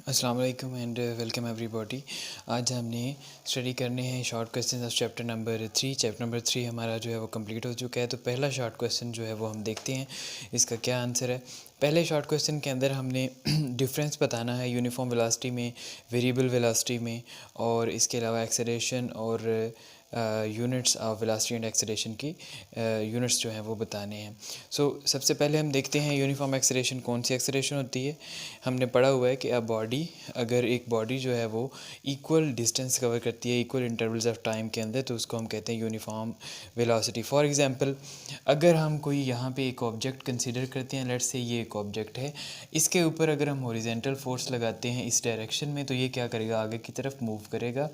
अस्सलाम वालेकुम and welcome everybody. आज हमने स्टडी करने हैं short question of chapter number 3। Chapter number 3 हमारा जो है वो कंप्लीट हो चुका है। तो पहला शॉर्ट क्वेश्चन जो है वो हम देखते हैं इसका क्या आंसर है। पहले शॉर्ट क्वेश्चन के अंदर हमने डिफरेंस बताना है यूनिफॉर्म वेलोसिटी में, वेरिएबल वेलोसिटी में, और इसके अलावा एक्सेलरेशन और units of velocity and acceleration की यूनिट्स जो हैं वो बताने हैं। सबसे पहले हम देखते हैं यूनिफॉर्म एक्सेलरेशन कौन सी एक्सेलरेशन होती है। हमने पढ़ा हुआ है कि अगर एक बॉडी जो है वो इक्वल डिस्टेंस कवर करती है इक्वल इंटरवल्स ऑफ टाइम के अंदर, तो उसको हम कहते हैं यूनिफॉर्म वेलोसिटी। फॉर एग्जांपल, अगर हम कोई यहाँ पे एक ऑब्जेक्ट कंसीडर करते हैं, लेट्स से ये एक ऑब्जेक्ट है, इसके ऊपर अगर हम हॉरिजॉन्टल फोर्स लगाते हैं इस डायरेक्शन में, तो ये क्या करेगा, आगे की तरफ मूव करेगा।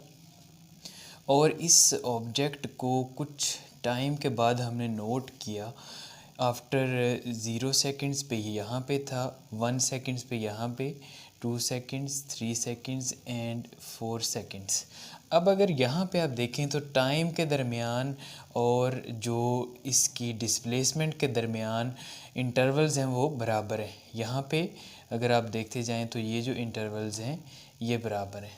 और इस ऑब्जेक्ट को कुछ टाइम के बाद हमने नोट किया, आफ्टर 0 सेकेंड्स पे ये यहाँ पे था, 1 सेकेंड्स पे यहाँ पे, 2 सेकेंड्स, 3 सेकेंड्स एंड 4 सेकेंड्स। अब अगर यहाँ पे आप देखें तो टाइम के दरमियान और जो इसकी डिस्प्लेसमेंट के दरमियान इंटरवल्स हैं वो बराबर हैं। यहाँ पे अगर आप देखते जाएं तो ये जो इंटरवल्स हैं ये बराबर है।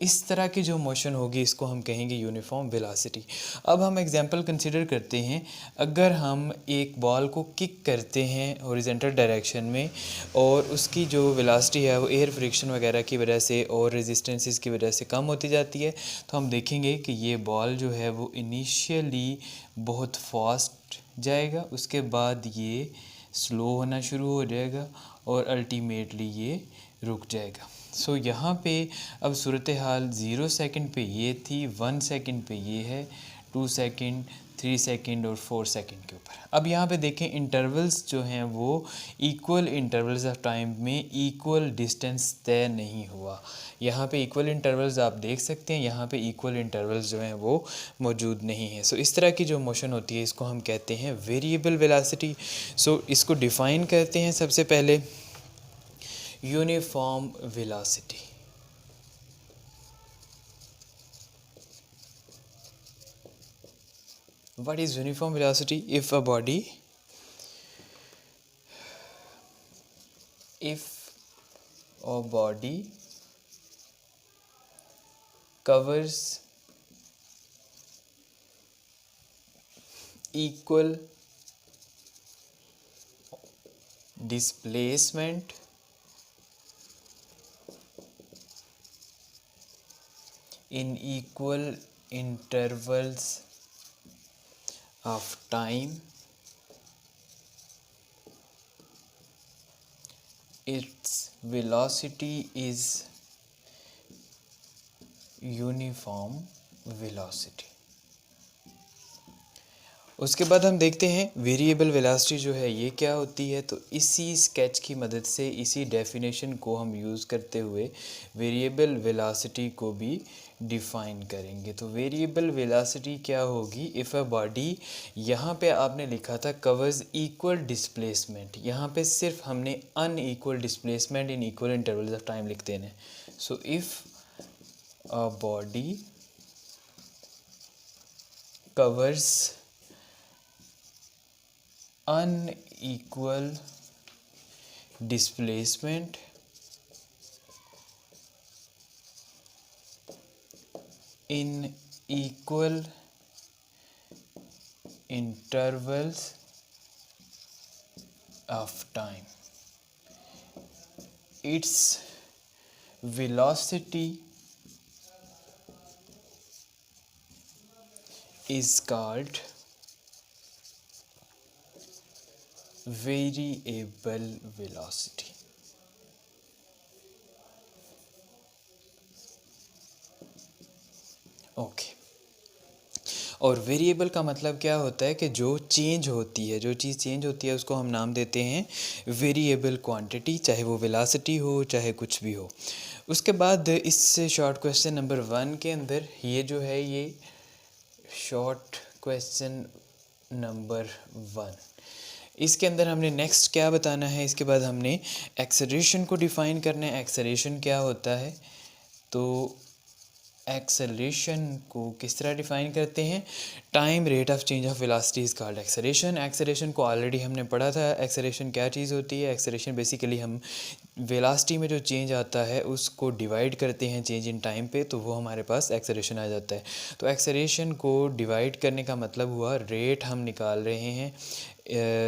इस तरह की जो मोशन होगी इसको हम कहेंगे यूनिफॉर्म वेलोसिटी। अब हम एग्जांपल कंसीडर करते हैं, अगर हम एक बॉल को किक करते हैं हॉरिजॉन्टल डायरेक्शन में और उसकी जो वेलोसिटी है वो एयर फ्रिक्शन वगैरह की वजह से और रेजिस्टेंसेस की वजह से कम होती जाती है, तो हम देखेंगे कि ये बॉल जो है वो इनिशियली बहुत फास्ट जाएगा, उसके बाद ये स्लो होना शुरू हो जाएगा और अल्टीमेटली ये रुक जाएगा। यहाँ पे अब सूरत हाल 0 सेकंड पे ये थी, 1 सेकंड पे ये है, 2 सेकंड, 3 सेकंड और 4 सेकंड के ऊपर। अब यहाँ पे देखें इंटरवल्स जो हैं वो इक्वल इंटरवल्स ऑफ टाइम में इक्वल डिस्टेंस तय नहीं हुआ। यहाँ पे इक्वल इंटरवल्स आप देख सकते हैं, यहाँ पे इक्वल इंटरवल्स जो हैं वो मौजूद नहीं है। इस तरह की जो मोशन होती है इसको हम कहते हैं वेरिएबल वेलोसिटी। इसको डिफ़ाइन करते हैं सबसे पहले, uniform velocity. What is uniform velocity? If a body covers equal displacement in equal intervals of time, its velocity is uniform velocity. उसके बाद हम देखते हैं वेरिएबल वेलोसिटी जो है ये क्या होती है। तो इसी स्केच की मदद से, इसी डेफिनेशन को हम यूज़ करते हुए वेरिएबल वेलोसिटी को भी डिफ़ाइन करेंगे। तो वेरिएबल वेलोसिटी क्या होगी, इफ़ अ बॉडी, यहाँ पे आपने लिखा था कवर्स इक्वल डिस्प्लेसमेंट, यहाँ पे सिर्फ हमने unequal displacement in equal intervals of time लिख देना है। If a body covers unequal displacement in equal intervals of time, its velocity is called variable velocity. Okay, और वेरिएबल का मतलब क्या होता है कि जो चेंज होती है, जो चीज़ चेंज होती है उसको हम नाम देते हैं वेरिएबल क्वांटिटी, चाहे वो वेलोसिटी हो चाहे कुछ भी हो। उसके बाद इस शॉर्ट क्वेश्चन नंबर 1 के अंदर ये जो है ये शॉर्ट क्वेश्चन नंबर 1, इसके अंदर हमने नेक्स्ट क्या बताना है, इसके बाद हमने एक्सेलरेशन को डिफ़ाइन करना है। एक्सेलरेशन क्या होता है, तो एक्सेलरेशन को किस तरह डिफाइन करते हैं? Time rate of change of velocity is called acceleration. Acceleration को ऑलरेडी हमने पढ़ा था। एक्सेलरेशन क्या चीज़ होती है? एक्सेलरेशन बेसिकली हम वेलोसिटी में जो चेंज आता है उसको डिवाइड करते हैं चेंज इन टाइम पे, तो वो हमारे पास एक्सेलरेशन आ जाता है। तो एक्सेलरेशन को डिवाइड करने का मतलब हुआ रेट हम निकाल रहे हैं,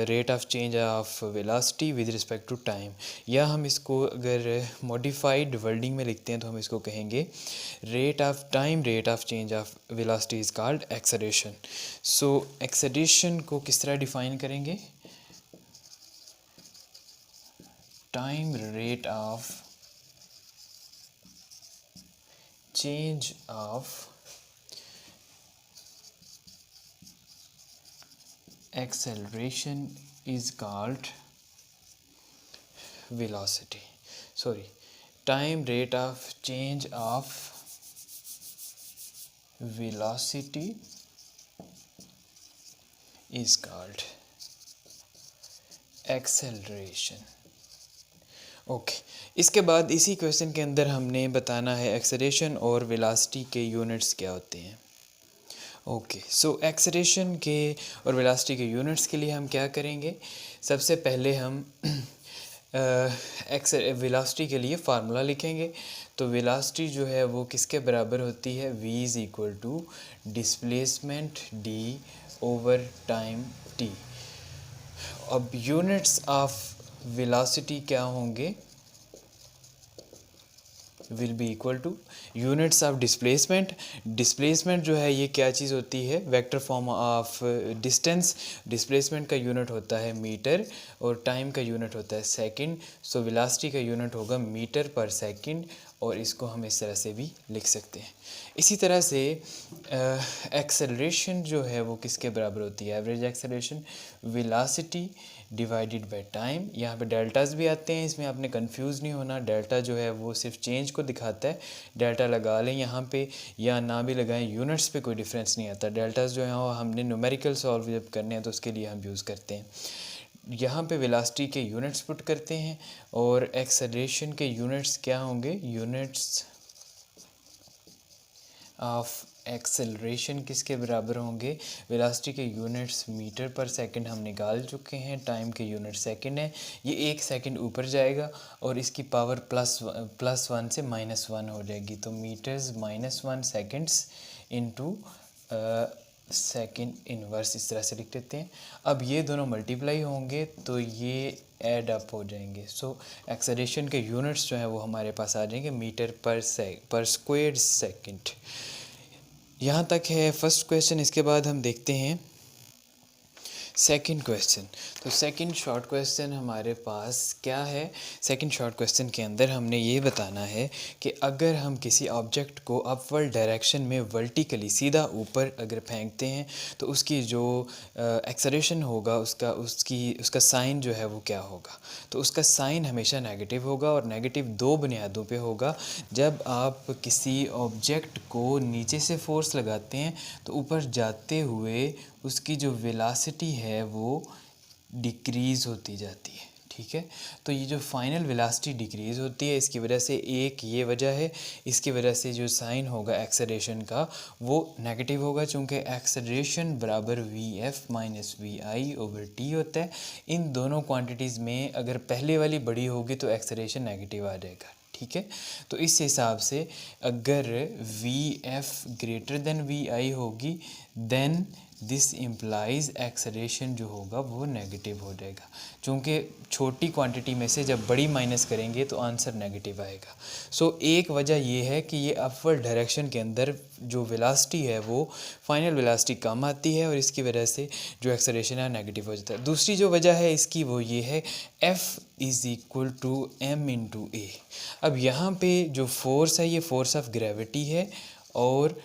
rate of change of velocity with respect to time, या हम इसको अगर मॉडिफाइड वर्डिंग में लिखते हैं तो हम इसको कहेंगे rate of time rate of change of velocity is called acceleration. So acceleration को किस तरह डिफाइन करेंगे? Time rate of change of acceleration is called velocity, sorry, time rate of change of velocity is called acceleration। Okay इसके बाद इसी question के अंदर हमने बताना है एक्सेलरेशन और वेलोसिटी के यूनिट्स क्या होते हैं। ओके सो एक्सेलरेशन के और वेलोसिटी के यूनिट्स के लिए हम क्या करेंगे? सबसे पहले हम वेलोसिटी के लिए फार्मूला लिखेंगे। तो वेलोसिटी जो है वो किसके बराबर होती है? v is equal to displacement d over time t। अब यूनिट्स ऑफ वेलोसिटी क्या होंगे? Will be equal to units of displacement. Displacement जो है ये क्या चीज़ होती है? Vector form of distance. Displacement का यूनिट होता है मीटर और टाइम का यूनिट होता है सेकंड। सो वेलोसिटी का यूनिट होगा मीटर पर सेकंड, और इसको हम इस तरह से भी लिख सकते हैं। इसी तरह से एक्सेलरेशन जो है वो किसके बराबर होती है? Average acceleration velocity divided by time. यहाँ पे डेल्टास भी आते हैं, इसमें आपने कंफ्यूज नहीं होना। डेल्टा जो है वो सिर्फ चेंज को दिखाता है, डेल्टा लगा लें यहाँ पे या ना भी लगाएं, यूनिट्स पे कोई डिफरेंस नहीं आता। डेल्टास जो है वो हमने न्यूमेरिकल सॉल्व जब करने हैं तो उसके लिए हम यूज़ करते हैं। यहाँ पे वेलोसिटी के यूनिट्स पुट करते हैं और एक्सेलरेशन के यूनिट्स क्या होंगे? यूनिट्स ऑफ एक्सेलरेशन किसके बराबर होंगे? वेलोसिटी के यूनिट्स मीटर पर सेकंड हम निकाल चुके हैं, टाइम के यूनिट सेकंड है। ये एक सेकंड ऊपर जाएगा और इसकी पावर +1 से -1 हो जाएगी। तो metres -1 seconds into second inverse, इस तरह से लिख देते हैं। अब ये दोनों मल्टीप्लाई होंगे तो ये ऐड अप हो जाएंगे। सो एक्सेलरेशन के यूनिट्स जो है वो हमारे पास आ जाएंगे मीटर पर स्क्वायर सेकंड। यहाँ तक है फर्स्ट क्वेश्चन। इसके बाद हम देखते हैं सेकंड क्वेश्चन। तो सेकंड शॉर्ट क्वेश्चन हमारे पास क्या है? सेकंड शॉर्ट क्वेश्चन के अंदर हमने ये बताना है कि अगर हम किसी ऑब्जेक्ट को अपवर्ड डायरेक्शन में वर्टिकली सीधा ऊपर अगर फेंकते हैं तो उसकी जो एक्सेलरेशन होगा उसका साइन जो है वो क्या होगा? तो उसका साइन हमेशा नेगेटिव होगा, और नेगेटिव दो बुनियादों पे होगा। जब आप किसी ऑब्जेक्ट को नीचे से फोर्स लगाते हैं तो ऊपर जाते हुए उसकी जो वेलोसिटी है वो डिक्रीज़ होती जाती है, ठीक है। तो ये जो फाइनल वेलोसिटी डिक्रीज़ होती है, इसकी वजह से एक ये वजह है, इसकी वजह से जो साइन होगा एक्सेलरेशन का वो नेगेटिव होगा, चूँकि एक्सेलरेशन बराबर v(f - vi/t) होता है। इन दोनों क्वांटिटीज़ में अगर पहले वाली बड़ी होगी तो एक्सेलरेशन नेगेटिव आ जाएगा, ठीक है। तो इस हिसाब से अगर v(f) ग्रेटर देन vi होगी देन दिस इम्प्लाइज एक्सेलरेशन जो होगा वो नेगेटिव हो जाएगा। चूँकि छोटी क्वांटिटी में से जब बड़ी माइनस करेंगे तो आंसर नेगेटिव आएगा। सो एक वजह ये है कि ये अपवर्ड डायरेक्शन के अंदर जो वेलोसिटी है वो फाइनल वेलोसिटी कम आती है और इसकी वजह से जो एक्सेलरेशन है नेगेटिव हो जाता है। दूसरी जो वजह है इसकी वो ये है F is equal to m into a. अब यहाँ पे जो फोर्स है ये फोर्स ऑफ ग्रेविटी है, और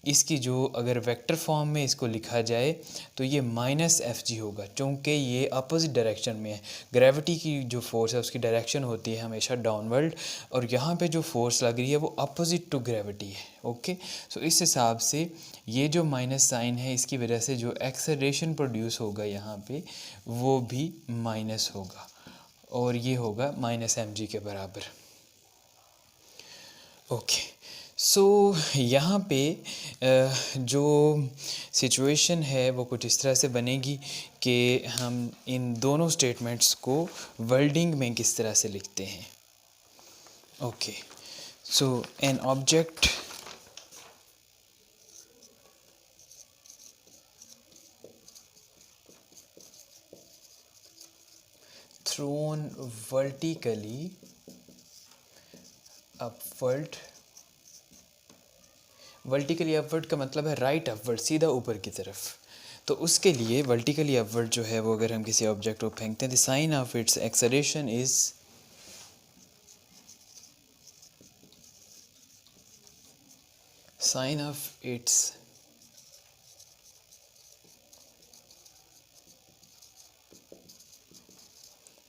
इसकी जो अगर वेक्टर फॉर्म में इसको लिखा जाए तो ये -fg होगा, चूँकि ये अपोजिट डायरेक्शन में है। ग्रेविटी की जो फोर्स है उसकी डायरेक्शन होती है हमेशा डाउनवर्ड, और यहाँ पे जो फोर्स लग रही है वो अपोजिट टू ग्रेविटी है, ओके। सो इस हिसाब से ये जो माइनस साइन है इसकी वजह से जो एक्सेलरेशन प्रोड्यूस होगा यहाँ पे वो भी माइनस होगा, और ये होगा -mg के बराबर, ओके। सो यहाँ पे जो सिचुएशन है वो कुछ इस तरह से बनेगी कि हम इन दोनों स्टेटमेंट्स को वर्डिंग में किस तरह से लिखते हैं. Okay, so an object thrown vertically upward. Vertically upward का मतलब है राइट अपवर्ड, सीधा ऊपर की तरफ. तो उसके लिए वर्टिकली अपवर्ड जो है वो अगर हम किसी ऑब्जेक्ट को फेंकते हैं, the sign of its acceleration is sign of its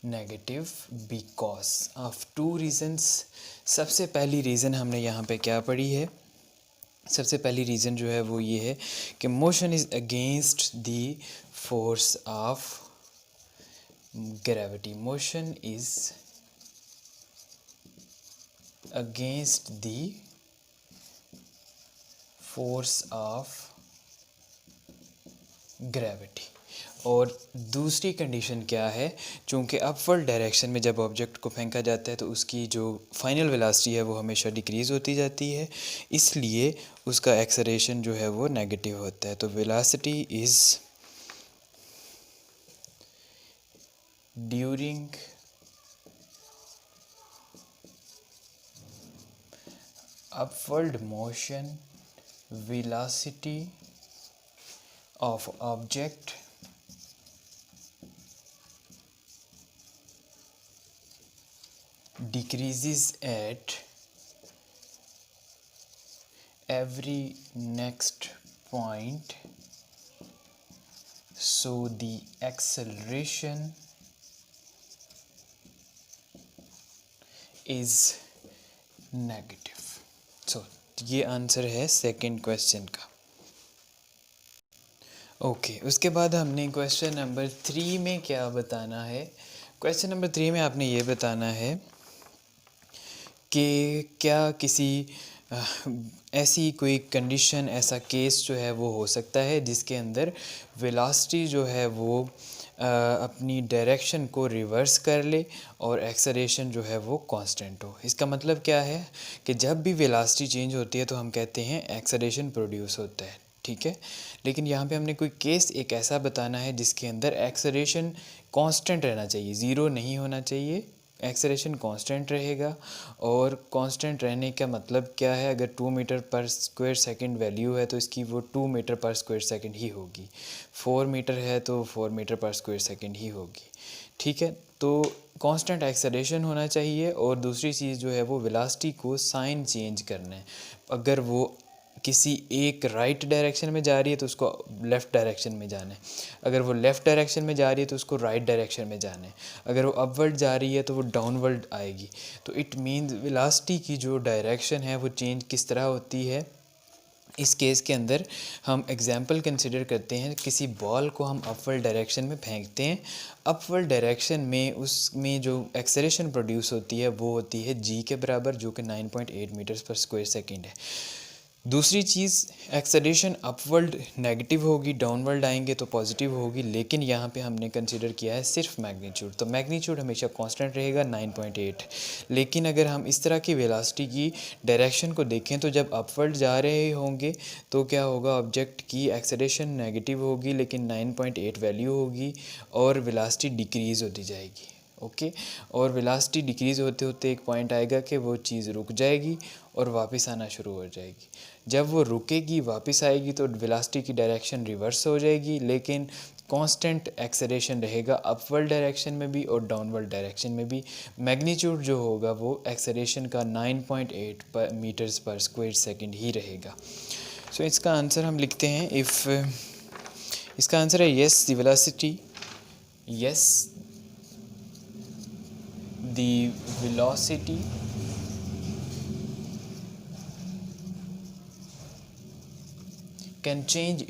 negative because of two reasons. सबसे पहली रीज़न हमने यहाँ पे क्या पढ़ी है? सबसे पहली रीज़न जो है वो ये है कि motion is against the force of gravity. Motion is against the force of gravity. और दूसरी कंडीशन क्या है? चूँकि अपवर्ड डायरेक्शन में जब ऑब्जेक्ट को फेंका जाता है तो उसकी जो फाइनल वेलोसिटी है वो हमेशा डिक्रीज़ होती जाती है, इसलिए उसका एक्सेलरेशन जो है वो नेगेटिव होता है. तो velocity is during upward motion velocity of object decreases at every next point, so the acceleration is negative. So ये आंसर है सेकंड क्वेश्चन का. ओके, उसके बाद हमने क्वेश्चन नंबर 3 में क्या बताना है? क्वेश्चन नंबर 3 में आपने ये बताना है कि क्या किसी ऐसी कोई कंडीशन, ऐसा केस जो है वो हो सकता है जिसके अंदर वेलोसिटी जो है वो अपनी डायरेक्शन को रिवर्स कर ले और एक्सेलरेशन जो है वो कांस्टेंट हो. इसका मतलब क्या है कि जब भी वेलोसिटी चेंज होती है तो हम कहते हैं एक्सेलरेशन प्रोड्यूस होता है, ठीक है. लेकिन यहाँ पे हमने कोई केस एक ऐसा बताना है जिसके अंदर एक्सेलरेशन कांस्टेंट रहना चाहिए, ज़ीरो नहीं होना चाहिए, एक्सेलरेशन कांस्टेंट रहेगा. और कांस्टेंट रहने का मतलब क्या है? अगर 2 मीटर पर स्क्वायर सेकंड वैल्यू है तो इसकी वो 2 मीटर पर स्क्वायर सेकंड ही होगी. 4 मीटर है तो 4 मीटर पर स्क्वायर सेकंड ही होगी, ठीक है. तो कांस्टेंट एक्सेलरेशन होना चाहिए. और दूसरी चीज़ जो है वो वेलोसिटी को साइन चेंज करना है. अगर वो किसी एक राइट डायरेक्शन में जा रही है तो उसको लेफ़्ट डायरेक्शन में जाना है. अगर वो लेफ़्ट डायरेक्शन में जा रही है तो उसको राइट डायरेक्शन में जाना है. अगर वो अपवर्ड जा रही है तो वो डाउनवर्ड आएगी. तो इट मीन्स वेलोसिटी की जो डायरेक्शन है वो चेंज किस तरह होती है. इस केस के अंदर हम एग्जांपल कंसिडर करते हैं, किसी बॉल को हम अपवर्ड डायरेक्शन में फेंकते हैं. अपवर्ड डायरेक्शन में उसमें जो एक्सेलरेशन प्रोड्यूस होती है वो होती है g के बराबर, जो कि 9.8 मीटर्स पर स्क्वायर सेकंड है. दूसरी चीज़, एक्सेलरेशन अपवर्ड नेगेटिव होगी, डाउनवर्ड आएंगे तो पॉजिटिव होगी. लेकिन यहाँ पे हमने कंसिडर किया है सिर्फ मैग्नीट्यूड, तो मैग्नीट्यूड हमेशा कांस्टेंट रहेगा 9.8. लेकिन अगर हम इस तरह की वेलोसिटी की डायरेक्शन को देखें तो जब अपवर्ड जा रहे होंगे तो क्या होगा? ऑब्जेक्ट की एक्सेलरेशन नेगेटिव होगी लेकिन 9.8 वैल्यू होगी और वेलोसिटी डिक्रीज़ होती जाएगी. ओके, और वेलोसिटी डिक्रीज़ होते होते एक पॉइंट आएगा कि वो चीज़ रुक जाएगी और वापस आना शुरू हो जाएगी. जब वो रुकेगी, वापस आएगी तो वेलोसिटी की डायरेक्शन रिवर्स हो जाएगी, लेकिन कांस्टेंट एक्सेलरेशन रहेगा अपवर्ड डायरेक्शन में भी और डाउनवर्ड डायरेक्शन में भी. मैग्नीट्यूड जो होगा वो एक्सेलरेशन का 9.8 मीटर्स पर स्क्वायर सेकंड ही रहेगा. सो इसका आंसर हम लिखते हैं, इसका आंसर है yes the velocity, yes the velocity can change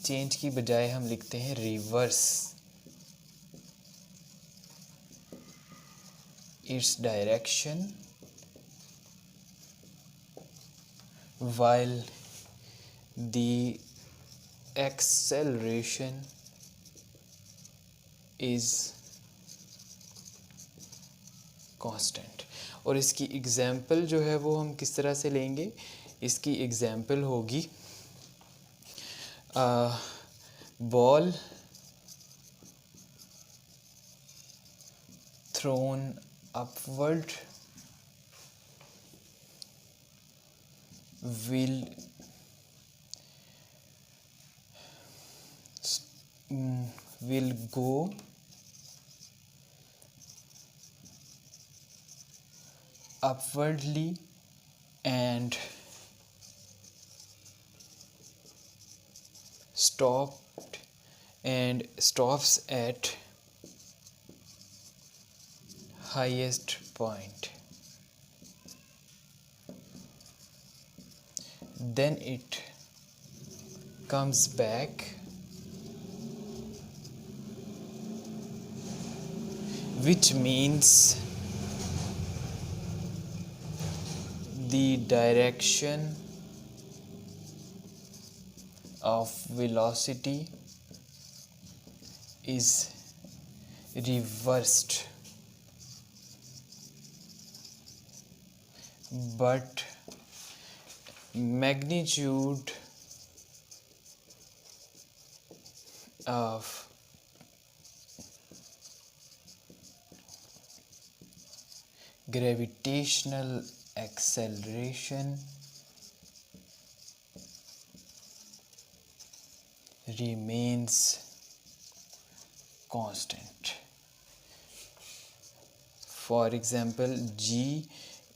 change की बजाय हम लिखते हैं reverse its direction while the acceleration is constant. और इसकी एग्जाम्पल जो है वो हम किस तरह से लेंगे, इसकी एग्जाम्पल होगी ball throne upward will will go upwardly and stops at highest point. Then it comes back, which means the direction of velocity is reversed, but magnitude of gravitational acceleration remains constant. For example, g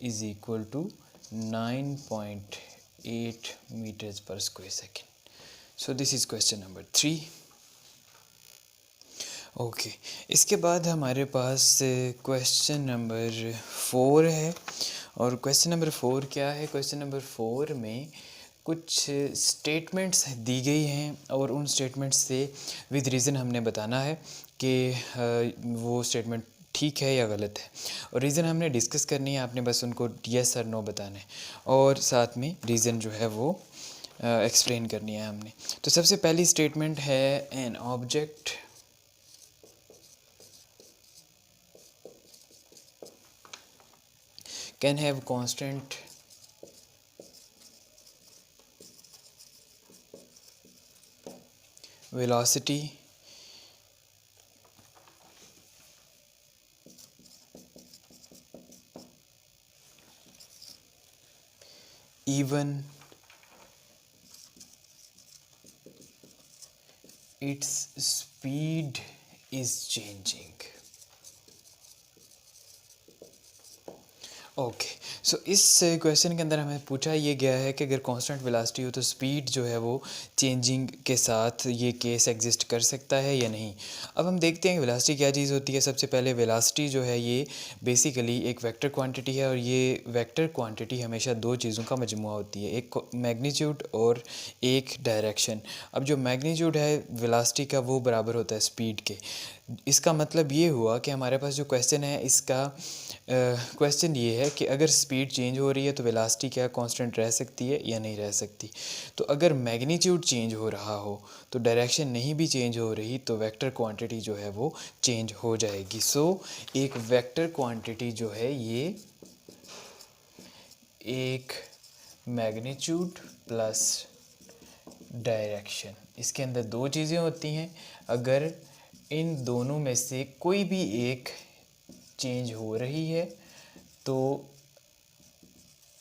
is equal to 9.8 meters per square second. So this is question number 3. Okay इसके बाद हमारे पास question number 4 है। और question number 4 क्या है, question number 4 में कुछ statements दी गई हैं और उन स्टेटमेंट्स से विद रीज़न हमने बताना है कि वो स्टेटमेंट ठीक है या गलत है। और रीज़न हमने डिस्कस करनी है, आपने बस उनको यस और नो बताना है और साथ में रीज़न जो है वो एक्सप्लेन करनी है हमने। तो सबसे पहली स्टेटमेंट है an object can have constant velocity even its speed is changing. Okay so इस क्वेश्चन के अंदर हमें पूछा ये गया है कि अगर कांस्टेंट वेलोसिटी हो तो स्पीड जो है वो चेंजिंग के साथ ये केस एग्जिस्ट कर सकता है या नहीं। अब हम देखते हैं कि वेलोसिटी क्या चीज़ होती है। सबसे पहले वेलोसिटी जो है ये बेसिकली एक वेक्टर क्वांटिटी है और ये वेक्टर क्वांटिटी हमेशा दो चीज़ों का मजमुआ होती है, एक मैग्नीट्यूड और एक डायरेक्शन। अब जो मैग्नीट्यूड है वेलोसिटी का वो बराबर होता है स्पीड के। इसका मतलब ये हुआ कि हमारे पास जो क्वेश्चन है इसका क्वेश्चन ये है कि अगर स्पीड चेंज हो रही है तो वेलोसिटी क्या कांस्टेंट रह सकती है या नहीं रह सकती। तो अगर मैग्नीट्यूड चेंज हो रहा हो तो डायरेक्शन नहीं भी चेंज हो रही तो वेक्टर क्वांटिटी जो है वो चेंज हो जाएगी। सो एक वेक्टर क्वांटिटी जो है ये एक मैग्नीट्यूड प्लस डायरेक्शन, इसके अंदर दो चीज़ें होती हैं। अगर इन दोनों में से कोई भी एक चेंज हो रही है तो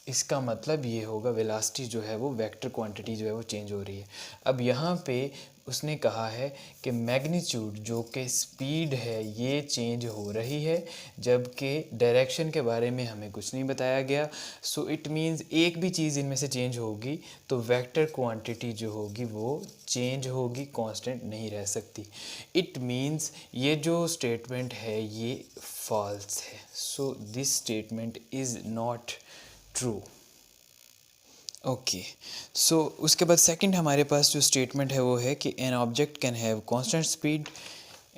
इसका मतलब ये होगा वेलोसिटी जो है वो वेक्टर क्वांटिटी जो है वो चेंज हो रही है। अब यहाँ पे उसने कहा है कि मैग्नीट्यूड जो कि स्पीड है ये चेंज हो रही है जबकि डायरेक्शन के बारे में हमें कुछ नहीं बताया गया। सो इट मींस एक भी चीज़ इनमें से चेंज होगी तो वेक्टर क्वांटिटी जो होगी वो चेंज होगी, कांस्टेंट नहीं रह सकती। इट मींस ये जो स्टेटमेंट है ये फॉल्स है। So this statement is not true. Okay so उसके बाद सेकंड हमारे पास जो स्टेटमेंट है वो है कि an object can have constant speed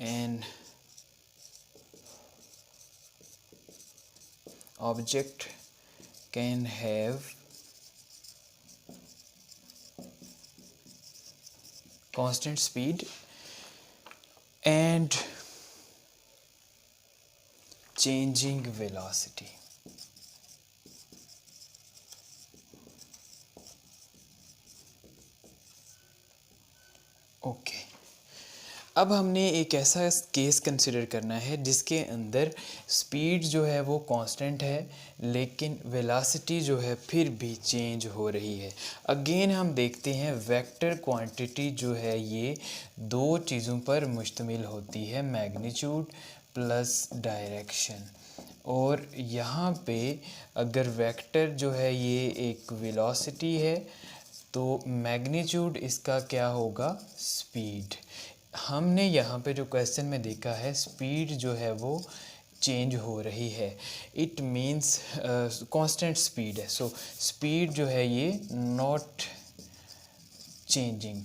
an object can have constant speed and changing velocity. Okay अब हमने एक ऐसा केस कंसिडर करना है जिसके अंदर स्पीड जो है वो कांस्टेंट है लेकिन वेलोसिटी जो है फिर भी चेंज हो रही है। अगेन हम देखते हैं वेक्टर क्वांटिटी जो है ये दो चीज़ों पर मुश्तमिल होती है, मैग्नीट्यूड प्लस डायरेक्शन। और यहाँ पे अगर वेक्टर जो है ये एक वेलोसिटी है तो मैग्नीट्यूड इसका क्या होगा, स्पीड। हमने यहाँ पे जो क्वेश्चन में देखा है स्पीड जो है वो चेंज हो रही है, इट मीन्स कांस्टेंट स्पीड है, सो स्पीड जो है ये नॉट चेंजिंग।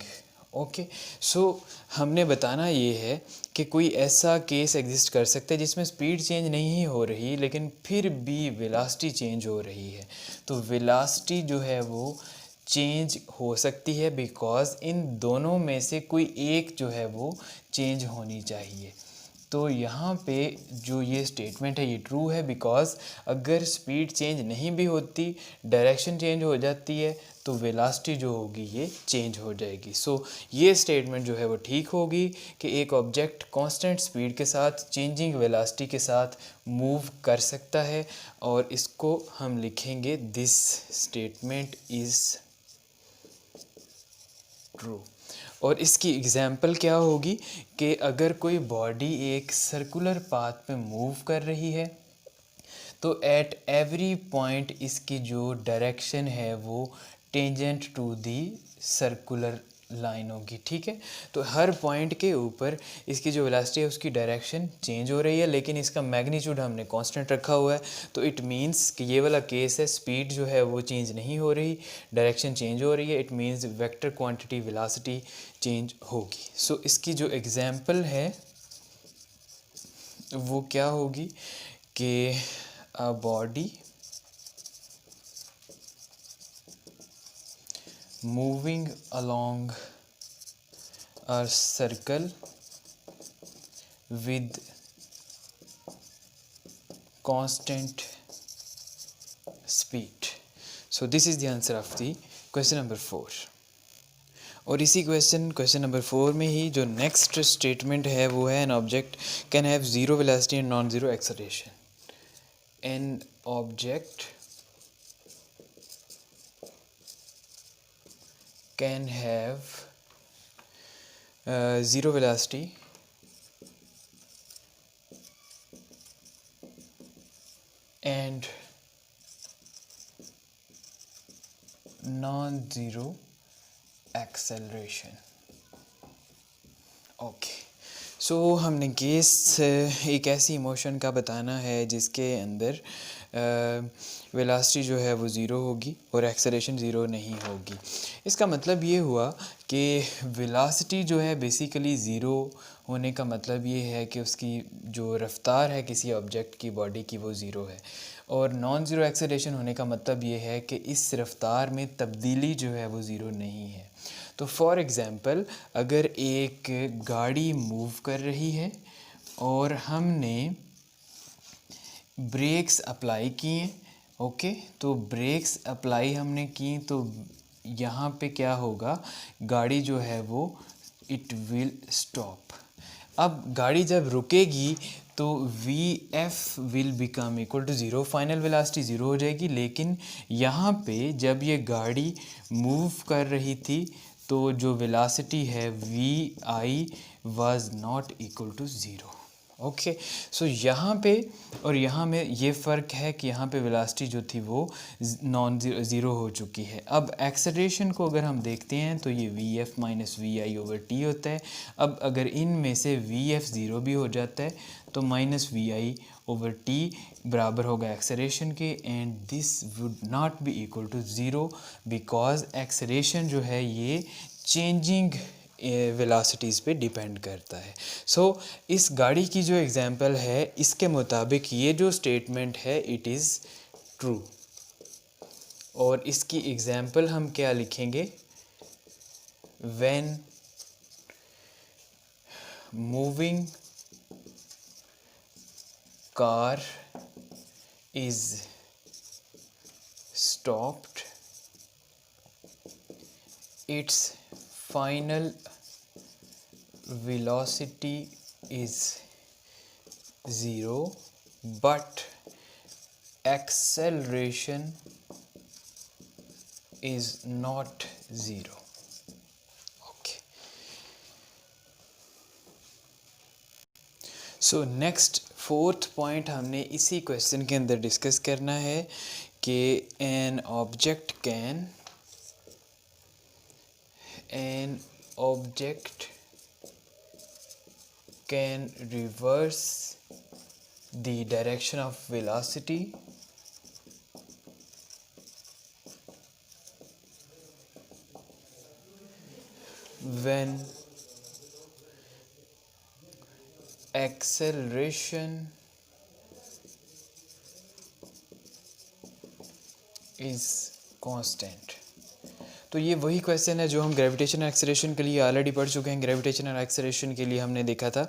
ओके सो हमने बताना ये है कि कोई ऐसा केस एग्जिस्ट कर सकता है जिसमें स्पीड चेंज नहीं हो रही लेकिन फिर भी वेलोसिटी चेंज हो रही है। तो वेलोसिटी जो है वो चेंज हो सकती है बिकॉज़ इन दोनों में से कोई एक जो है वो चेंज होनी चाहिए। तो यहाँ पे जो ये स्टेटमेंट है ये ट्रू है बिकॉज़ अगर स्पीड चेंज नहीं भी होती, डायरेक्शन चेंज हो जाती है तो वेलोसिटी जो होगी ये चेंज हो जाएगी। सो ये स्टेटमेंट जो है वो ठीक होगी कि एक ऑब्जेक्ट कांस्टेंट स्पीड के साथ चेंजिंग वेलोसिटी के साथ मूव कर सकता है और इसको हम लिखेंगे दिस स्टेटमेंट इज़ ट्रू। और इसकी एग्जाम्पल क्या होगी कि अगर कोई बॉडी एक सर्कुलर पाथ पे मूव कर रही है तो एट एवरी पॉइंट इसकी जो डायरेक्शन है वो tangent to the circular line होगी, ठीक है। तो हर पॉइंट के ऊपर इसकी जो वेलोसिटी है उसकी डायरेक्शन चेंज हो रही है लेकिन इसका मैग्नीट्यूड हमने कांस्टेंट रखा हुआ है। तो इट मींस कि ये वाला केस है, स्पीड जो है वो चेंज नहीं हो रही, डायरेक्शन चेंज हो रही है, it means vector quantity velocity change होगी। सो इसकी जो एग्जांपल है वो क्या होगी कि a body moving along a circle with constant speed. So this is the answer of the question number 4. और इसी क्वेश्चन नंबर 4 में ही जो नेक्स्ट स्टेटमेंट है वो है an object can have zero velocity and non zero acceleration. An object can have zero velocity and non-zero acceleration. Okay so हमने case एक ऐसी इमोशन का बताना है जिसके अंदर वेलोसिटी जो है वो ज़ीरो होगी और एक्सेलरेशन ज़ीरो नहीं होगी। इसका मतलब ये हुआ कि वेलोसिटी जो है बेसिकली ज़ीरो होने का मतलब ये है कि उसकी जो रफ़्तार है किसी ऑब्जेक्ट की बॉडी की वो ज़ीरो है, और नॉन ज़ीरो एक्सेलरेशन होने का मतलब ये है कि इस रफ़्तार में तब्दीली जो है वो ज़ीरो नहीं है। तो फॉर एग्ज़ाम्पल अगर एक गाड़ी मूव कर रही है और हमने ब्रेक्स अप्लाई किए, ओके, तो ब्रेक्स अप्लाई हमने की तो यहाँ पे क्या होगा, गाड़ी जो है वो इट विल स्टॉप। अब गाड़ी जब रुकेगी तो Vf will become equal to zero, final velocity zero हो जाएगी। लेकिन यहाँ पे जब ये गाड़ी मूव कर रही थी तो जो वेलोसिटी है Vi was not equal to zero. Okay so यहाँ पे और यहाँ में ये फ़र्क है कि यहाँ पे वेलोसिटी जो थी वो नॉन ज़ीरो हो चुकी है। अब एक्सेलरेशन को अगर हम देखते हैं तो ये Vf माइनस Vi/T होता है। अब अगर इन में से Vf ज़ीरो भी हो जाता है तो माइनस Vi/T बराबर होगा एक्सेलरेशन के, and this would not be equal to zero because acceleration जो है ये चेंजिंग वेलोसिटीज़ पे डिपेंड करता है। सो इस गाड़ी की जो एग्ज़ाम्पल है इसके मुताबिक ये जो स्टेटमेंट है इट इज़ ट्रू, और इसकी एग्ज़ाम्पल हम क्या लिखेंगे, when moving car is stopped, its final velocity is 0 but acceleration is not 0. Okay. So next fourth point हमने इसी क्वेश्चन के अंदर डिस्कस करना है कि an object can reverse the direction of velocity when acceleration is constant. तो ये वही क्वेश्चन है जो हम ग्रेविटेशन और एक्सेलरेशन के लिए ऑलरेडी पढ़ चुके हैं. ग्रेविटेशन और एक्सेलरेशन के लिए हमने देखा था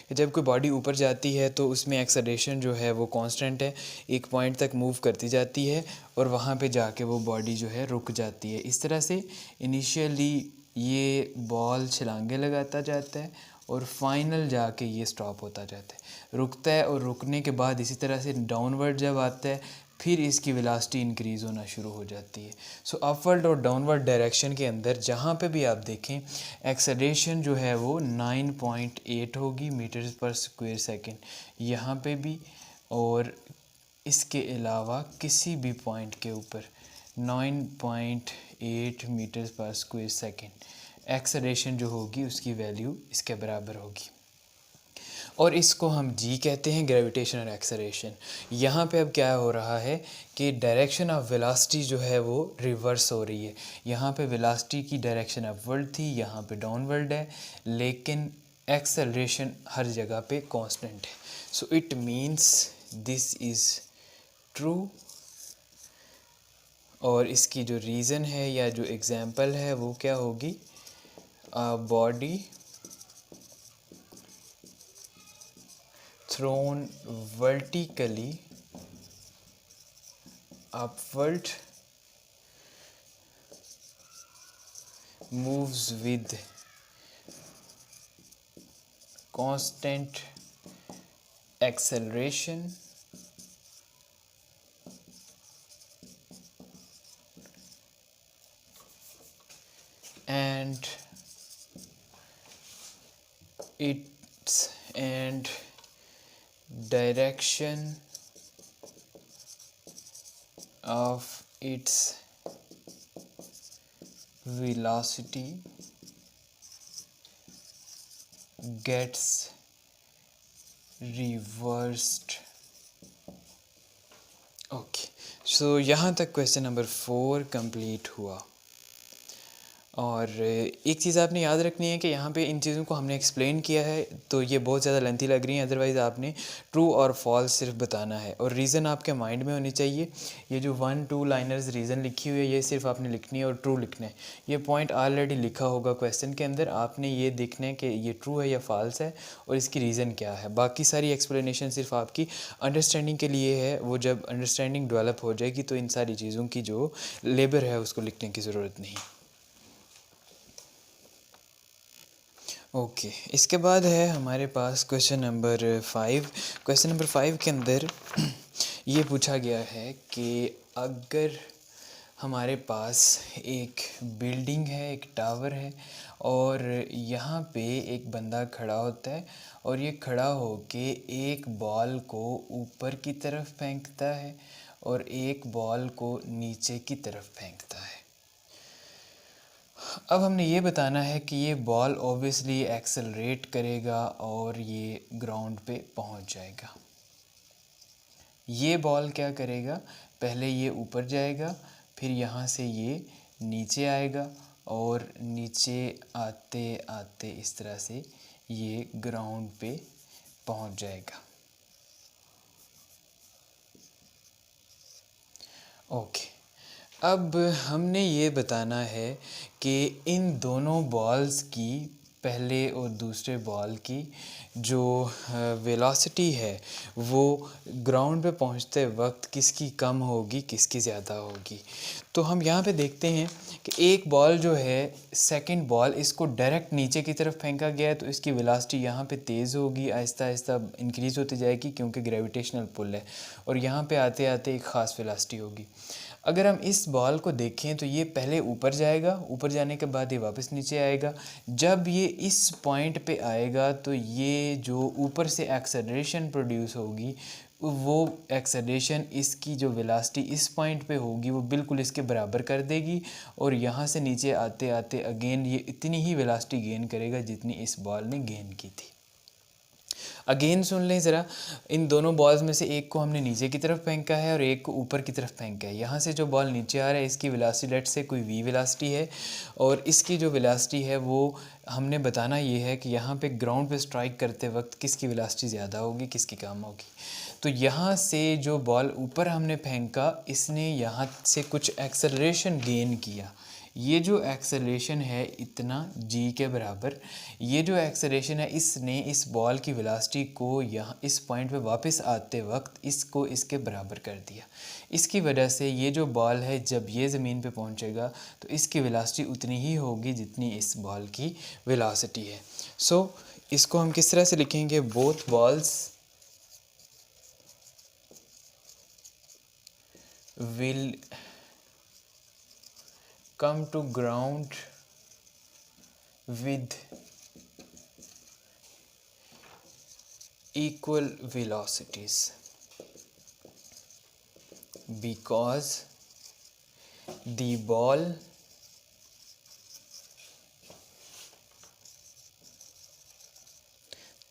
कि जब कोई बॉडी ऊपर जाती है तो उसमें एक्सेलरेशन जो है वो कांस्टेंट है, एक पॉइंट तक मूव करती जाती है और वहाँ पे जाके वो बॉडी जो है रुक जाती है. इस तरह से इनिशियली ये बॉल छलांगे लगाता जाता है और फाइनल जाके ये स्टॉप होता जाता है, रुकता है और रुकने के बाद इसी तरह से डाउनवर्ड जब आता है फिर इसकी वेलोसिटी इंक्रीज़ होना शुरू हो जाती है. सो अपवर्ड और डाउनवर्ड डायरेक्शन के अंदर जहाँ पे भी आप देखें एक्सेलरेशन जो है वो 9.8 होगी मीटर्स पर स्क्वायर सेकंड यहाँ पे भी, और इसके अलावा किसी भी पॉइंट के ऊपर 9.8 मीटर्स पर स्क्वायर सेकंड एक्सेलरेशन जो होगी उसकी वैल्यू इसके बराबर होगी. और इसको हम जी कहते हैं, ग्रेविटेशन और एक्सेलरेशन. यहाँ पे अब क्या हो रहा है कि डायरेक्शन ऑफ वेलोसिटी जो है वो रिवर्स हो रही है. यहाँ पे वेलोसिटी की डायरेक्शन अपवर्ड थी, यहाँ पे डाउनवर्ड है, लेकिन एक्सेलरेशन हर जगह पे कांस्टेंट है. So it means this is true. और इसकी जो रीज़न है या जो एग्जांपल है वो क्या होगी, body thrown vertically upward moves with constant acceleration and direction of its velocity gets reversed. Okay, so यहाँ तक क्वेश्चन नंबर 4 कंप्लीट हुआ. और एक चीज़ आपने याद रखनी है कि यहाँ पे इन चीज़ों को हमने एक्सप्लेन किया है तो ये बहुत ज़्यादा लेंथी लग रही है, अदरवाइज़ आपने ट्रू और फॉल्स सिर्फ बताना है और रीज़न आपके माइंड में होनी चाहिए. ये जो 1-2 लाइनर्स रीज़न लिखी हुई है ये सिर्फ आपने लिखनी है और ट्रू लिखना है. ये पॉइंट ऑलरेडी लिखा होगा क्वेश्चन के अंदर, आपने ये देखना है कि ये ट्रू है या फॉल्स है और इसकी रीज़न क्या है. बाकी सारी एक्सप्लेनेशन सिर्फ आपकी अंडरस्टैंडिंग के लिए है. वो जब अंडरस्टैंडिंग डेवलप हो जाएगी तो इन सारी चीज़ों की जो लेबर है उसको लिखने की ज़रूरत नहीं. ओके, इसके बाद है हमारे पास क्वेश्चन नंबर 5. क्वेश्चन नंबर 5 के अंदर ये पूछा गया है कि अगर हमारे पास एक बिल्डिंग है, एक टावर है और यहाँ पे एक बंदा खड़ा होता है और ये खड़ा होके एक बॉल को ऊपर की तरफ फेंकता है और एक बॉल को नीचे की तरफ फेंकता है. अब हमने ये बताना है कि ये बॉल ऑब्वियसली एक्सेलरेट करेगा और ये ग्राउंड पे पहुंच जाएगा. ये बॉल क्या करेगा, पहले ये ऊपर जाएगा, फिर यहाँ से ये नीचे आएगा और नीचे आते आते इस तरह से ये ग्राउंड पे पहुंच जाएगा. ओके, अब हमने ये बताना है कि इन दोनों बॉल्स की पहले और दूसरे बॉल की जो वेलोसिटी है वो ग्राउंड पे पहुंचते वक्त किसकी कम होगी किसकी ज़्यादा होगी। तो हम यहाँ पे देखते हैं कि एक बॉल जो है सेकंड बॉल इसको डायरेक्ट नीचे की तरफ फेंका गया है, तो इसकी वेलोसिटी यहाँ पे तेज़ होगी, आहिस्ता आहिस्ता इंक्रीज़ होती जाएगी क्योंकि ग्रेविटेशनल पुल है, और यहाँ पे आते आते एक ख़ास वेलोसिटी होगी। अगर हम इस बॉल को देखें तो ये पहले ऊपर जाएगा, ऊपर जाने के बाद ये वापस नीचे आएगा। जब ये इस पॉइंट पे आएगा तो ये जो ऊपर से एक्सेलरेशन प्रोड्यूस होगी वो एक्सेलरेशन इसकी जो वेलोसिटी इस पॉइंट पे होगी वो बिल्कुल इसके बराबर कर देगी, और यहाँ से नीचे आते आते अगेन ये इतनी ही वेलोसिटी गेन करेगा जितनी इस बॉल ने गेन की थी। अगेन सुन लें ज़रा, इन दोनों बॉल्स में से एक को हमने नीचे की तरफ फेंका है और एक को ऊपर की तरफ फेंका है। यहाँ से जो बॉल नीचे आ रहा है इसकी वेलोसिटी लेट से कोई v वेलोसिटी है, और इसकी जो वेलोसिटी है वो हमने बताना ये है कि यहाँ पे ग्राउंड पे स्ट्राइक करते वक्त किसकी वेलोसिटी ज़्यादा होगी किसकी कम होगी। तो यहाँ से जो बॉल ऊपर हमने फेंका इसने यहाँ से कुछ एक्सेलरेशन गेन किया। ये जो एक्सेलरेशन है इतना g के बराबर, ये जो एक्सेलरेशन है इसने इस बॉल की वेलोसिटी को यहाँ इस पॉइंट पे वापस आते वक्त इसको इसके बराबर कर दिया। इसकी वजह से ये जो बॉल है जब ये ज़मीन पे पहुँचेगा तो इसकी वेलोसिटी उतनी ही होगी जितनी इस बॉल की वेलोसिटी है। सो इसको हम किस तरह से लिखेंगे, both balls will come to ground with equal velocities because the ball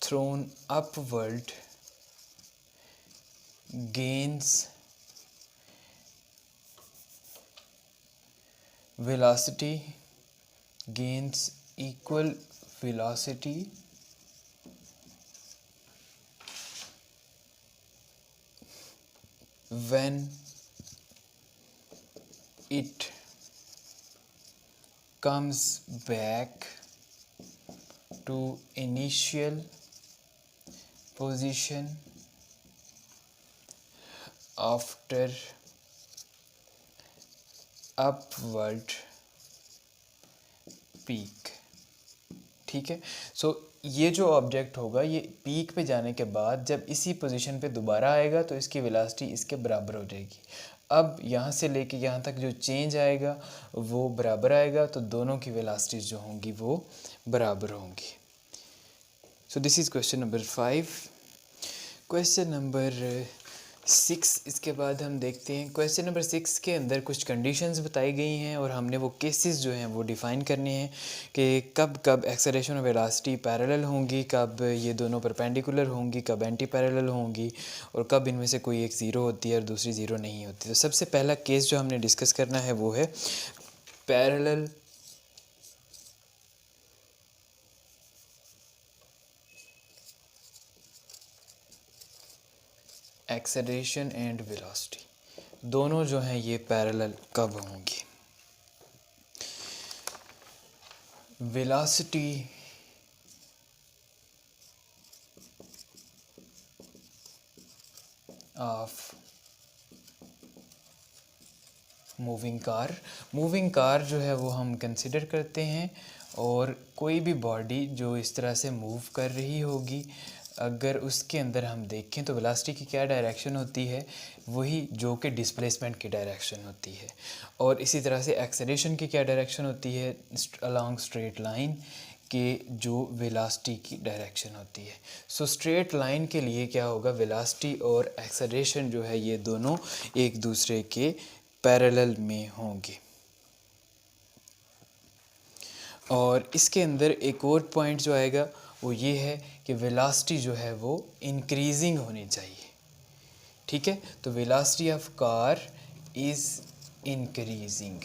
thrown upward gains equal velocity when it comes back to initial position after upward peak. ठीक है, सो ये जो ऑब्जेक्ट होगा ये पीक पे जाने के बाद जब इसी पोजीशन पे दोबारा आएगा तो इसकी वेलोसिटी इसके बराबर हो जाएगी। अब यहाँ से लेके यहाँ तक जो चेंज आएगा वो बराबर आएगा, तो दोनों की वेलोसिटीज़ जो होंगी वो बराबर होंगी। So this is question number 5। Question number 6 इसके बाद हम देखते हैं। क्वेश्चन नंबर 6 के अंदर कुछ कंडीशंस बताई गई हैं और हमने वो केसेस जो हैं वो डिफ़ाइन करने हैं कि कब कब एक्सेलरेशन और वेलोसिटी पैरेलल होंगी, कब ये दोनों परपेंडिकुलर होंगी, कब एंटी पैरेलल होंगी, और कब इनमें से कोई एक ज़ीरो होती है और दूसरी ज़ीरो नहीं होती। तो सबसे पहला केस जो हमने डिस्कस करना है वो है पैरेलल एक्सेलरेशन एंड वेलोसिटी, दोनों जो हैं ये पैरेलल कब होंगी। वेलोसिटी ऑफ मूविंग कार जो है वो हम कंसिडर करते हैं, और कोई भी बॉडी जो इस तरह से मूव कर रही होगी अगर उसके अंदर हम देखें तो वेलोसिटी की क्या डायरेक्शन होती है, वही जो कि डिस्प्लेसमेंट की डायरेक्शन होती है, और इसी तरह से एक्सेलरेशन की क्या डायरेक्शन होती है अलोंग स्ट्रेट लाइन के जो वेलोसिटी की डायरेक्शन होती है। सो स्ट्रेट लाइन के लिए क्या होगा, वेलोसिटी और एक्सेलरेशन जो है ये दोनों एक दूसरे के पैरेलल में होंगे। और इसके अंदर एक और पॉइंट जो आएगा वो ये है कि वेलोसिटी जो है वो इंक्रीजिंग होनी चाहिए। ठीक है, तो velocity of car is increasing.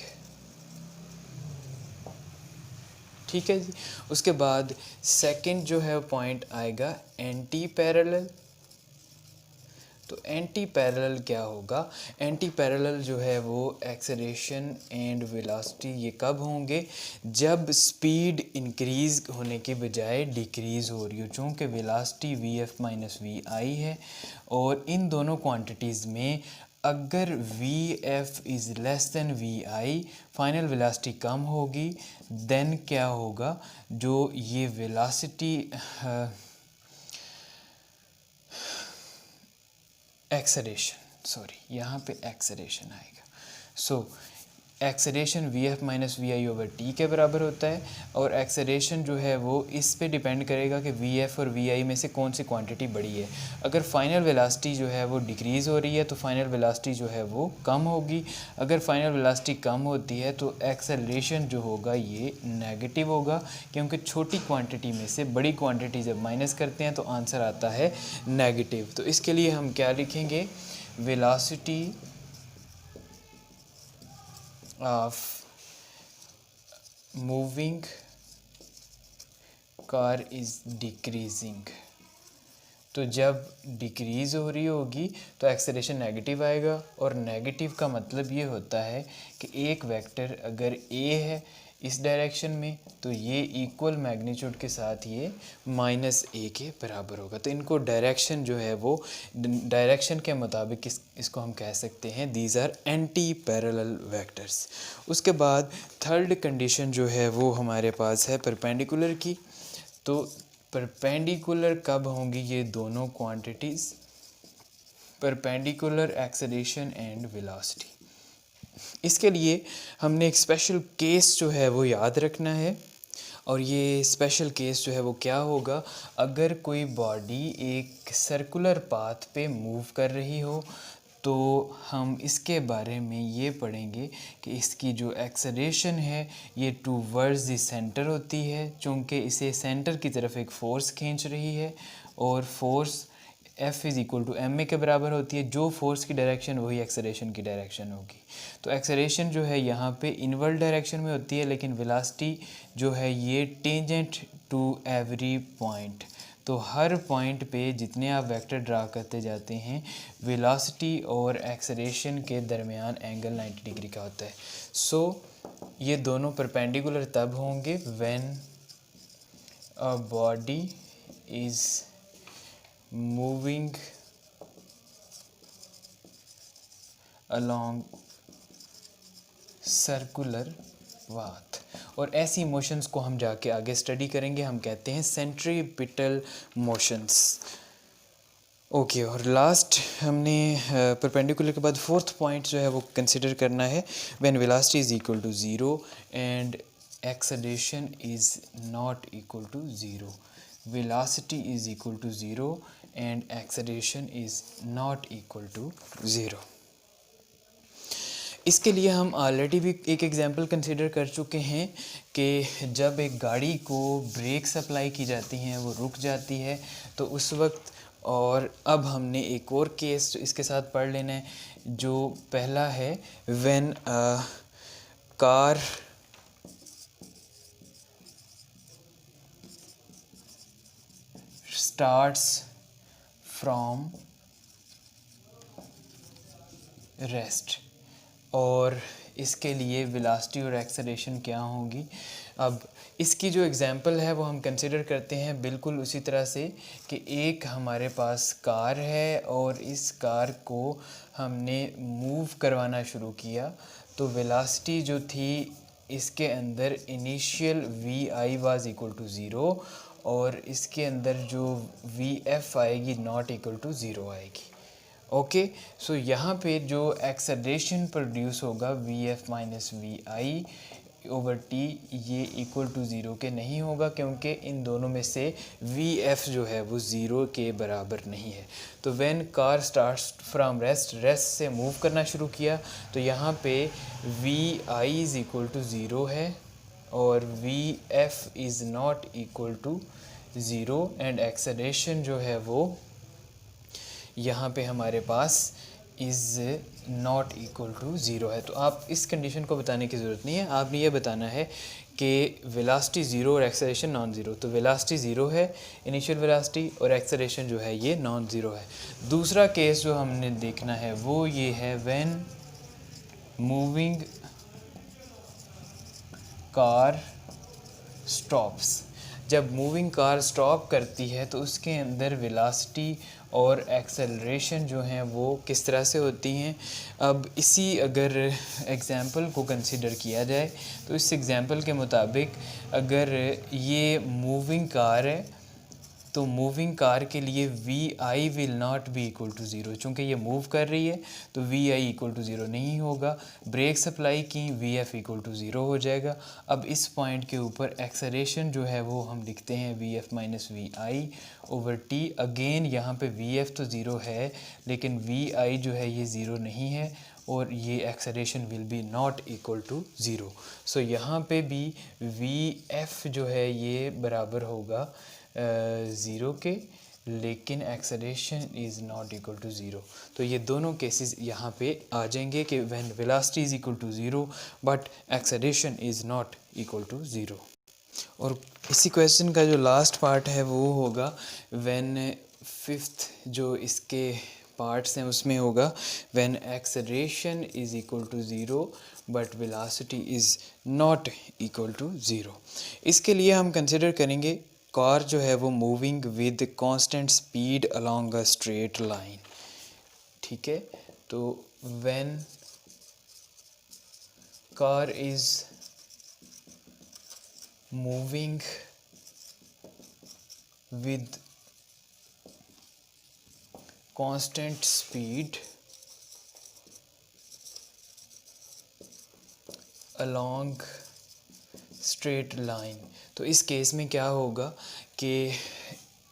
ठीक है जी। उसके बाद सेकंड जो है पॉइंट आएगा एंटी पैरेलल। तो एंटी पैरेलल क्या होगा? एंटी पैरेलल जो है वो एक्सेलरेशन एंड वेलोसिटी ये कब होंगे? जब स्पीड इंक्रीज़ होने की बजाय डिक्रीज़ हो रही हो, चूँकि velocity v f minus v i है और इन दोनों क्वांटिटीज़ में अगर v f is less than v i, final velocity कम होगी, देन क्या होगा? जो ये वेलोसिटी एक्सेलरेशन, सॉरी यहाँ पे एक्सेलरेशन आएगा। So acceleration v f minus v i over t के बराबर होता है और एक्सेलरेशन जो है वो इस पे डिपेंड करेगा कि वी एफ और वी आई में से कौन सी क्वांटिटी बड़ी है। अगर फाइनल वेलोसिटी जो है वो डिक्रीज़ हो रही है तो फाइनल वेलोसिटी जो है वो कम होगी। अगर फाइनल वेलोसिटी कम होती है तो एक्सेलरेशन जो होगा ये नेगेटिव होगा, क्योंकि छोटी क्वांटिटी में से बड़ी क्वांटिटी जब माइनस करते हैं तो आंसर आता है नेगेटिव। तो इसके लिए हम क्या लिखेंगे? Velocity of moving car is decreasing। तो जब डिक्रीज़ हो रही होगी तो एक्सेलरेशन नेगेटिव आएगा और नेगेटिव का मतलब ये होता है कि एक वेक्टर अगर ए है इस डायरेक्शन में तो ये इक्वल मैग्नीट्यूड के साथ ये माइनस ए के बराबर होगा। तो इनको डायरेक्शन जो है वो डायरेक्शन के मुताबिक इसको हम कह सकते हैं these are anti parallel vectors. उसके बाद थर्ड कंडीशन जो है वो हमारे पास है परपेंडिकुलर की। तो परपेंडिकुलर कब होंगी ये दोनों quantities? Perpendicular acceleration and velocity. इसके लिए हमने एक स्पेशल केस जो है वो याद रखना है और ये स्पेशल केस जो है वो क्या होगा? अगर कोई बॉडी एक सर्कुलर पाथ पे मूव कर रही हो तो हम इसके बारे में ये पढ़ेंगे कि इसकी जो एक्सेलरेशन है ये टूवर्ड्स द सेंटर होती है, चूँकि इसे सेंटर की तरफ एक फ़ोर्स खींच रही है और force F is equal to m a के बराबर होती है। जो फोर्स की डायरेक्शन वही एक्सेलरेशन की डायरेक्शन होगी। तो एक्सेलरेशन जो है यहाँ पे इनवर्ड डायरेक्शन में होती है, लेकिन वेलोसिटी जो है ये टेंजेंट टू एवरी पॉइंट। तो हर पॉइंट पे जितने आप वेक्टर ड्रा करते जाते हैं वेलोसिटी और एक्सेलरेशन के दरमियान एंगल 90 डिग्री का होता है। सो ये दोनों परपेंडिकुलर तब होंगे when a body is moving along circular path. और ऐसी मोशंस को हम जाके आगे स्टडी करेंगे, हम कहते हैं सेंट्रीपिटल मोशंस। ओके, और लास्ट हमने परपेंडिकुलर के बाद फोर्थ पॉइंट जो है वो कंसिडर करना है when velocity is equal to zero and acceleration is not equal to zero. Velocity is equal to zero and acceleration is not equal to zero. इसके लिए हम ऑलरेडी भी एक एग्जांपल कंसीडर कर चुके हैं कि जब एक गाड़ी को ब्रेक्स अप्लाई की जाती हैं वो रुक जाती है तो उस वक्त, और अब हमने एक और केस इसके साथ पढ़ लेना है। जो पहला है when car starts from rest, और इसके लिए वेलोसिटी और एक्सेलरेशन क्या होंगी। अब इसकी जो एग्ज़ाम्पल है वो हम कंसिडर करते हैं बिल्कुल उसी तरह से कि एक हमारे पास कार है और इस कार को हमने मूव करवाना शुरू किया तो वेलोसिटी जो थी इसके अंदर initial v i was equal to zero और इसके अंदर जो वी एफ आएगी नॉट इक्वल टू ज़ीरो आएगी। ओके, सो यहाँ पे जो एक्सेलरेशन प्रोड्यूस होगा v f minus v i over t ये इक्वल टू ज़ीरो के नहीं होगा, क्योंकि इन दोनों में से वी एफ जो है वो ज़ीरो के बराबर नहीं है। तो when car starts from rest से मूव करना शुरू किया तो यहाँ पे v i is equal to zero है और v f is not equal to zero and acceleration जो है वो यहाँ पे हमारे पास is not equal to zero है। तो आप इस कंडीशन को बताने की ज़रूरत नहीं है, आपने ये बताना है कि वेलोसिटी ज़ीरो और एक्सेलरेशन नॉन ज़ीरो। तो वेलोसिटी ज़ीरो है इनिशियल वेलोसिटी, और एक्सेलरेशन जो है ये नॉन ज़ीरो है। दूसरा केस जो हमने देखना है वो ये है व्हेन मूविंग कार स्टॉप्स। जब मूविंग कार स्टॉप करती है तो उसके अंदर वेलोसिटी और एक्सेलरेशन जो हैं वो किस तरह से होती हैं। अब इसी अगर एग्ज़ाम्पल को कंसिडर किया जाए तो इस एग्ज़ाम्पल के मुताबिक अगर ये मूविंग कार है तो मूविंग कार के लिए v i will not be equal to zero. चूँकि ये मूव कर रही है तो v i equal to zero नहीं होगा। ब्रेक सप्लाई की v f equal to zero हो जाएगा। अब इस पॉइंट के ऊपर एक्सेलरेशन जो है वो हम लिखते हैं v f minus v i over t. Again यहाँ पे वी एफ़ तो ज़ीरो है लेकिन वी आई जो है ये ज़ीरो नहीं है, और ये acceleration will be not equal to zero. So यहाँ पे भी वी एफ़ जो है ये बराबर होगा ज़ीरो के, लेकिन acceleration is not equal to zero. तो ये दोनों केसेस यहाँ पे आ जाएंगे कि when velocity is equal to zero but acceleration is not equal to zero. और इसी क्वेश्चन का जो लास्ट पार्ट है वो होगा व्हेन फिफ्थ जो इसके पार्ट्स हैं उसमें होगा when acceleration is equal to zero but velocity is not equal to zero. इसके लिए हम कंसिडर करेंगे कार जो है वो moving with constant speed along a straight line. ठीक है, तो when car is moving with constant speed along straight line। तो इस केस में क्या होगा कि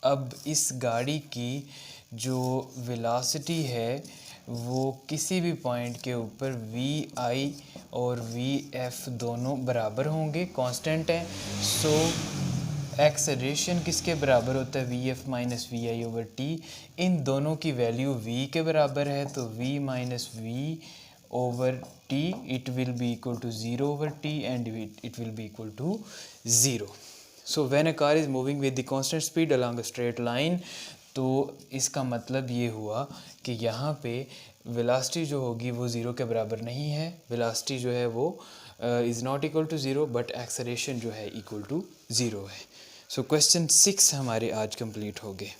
अब इस गाड़ी की जो वेलोसिटी है वो किसी भी पॉइंट के ऊपर वी आई और वी एफ़ दोनों बराबर होंगे, कांस्टेंट हैं। सो एक्सेलरेशन किसके बराबर होता है v f minus v i over t. इन दोनों की वैल्यू v के बराबर है तो v minus v over t it will be equal to zero over t and it will be equal to zero. So when a car is moving with the constant speed along a straight line, तो इसका मतलब ये हुआ कि यहाँ पे velocity जो होगी वो ज़ीरो के बराबर नहीं है। वेलोसिटी जो है वो is not equal to zero but acceleration जो है इक्वल टू ज़ीरो है। सो क्वेश्चन 6 हमारे आज कंप्लीट हो गए।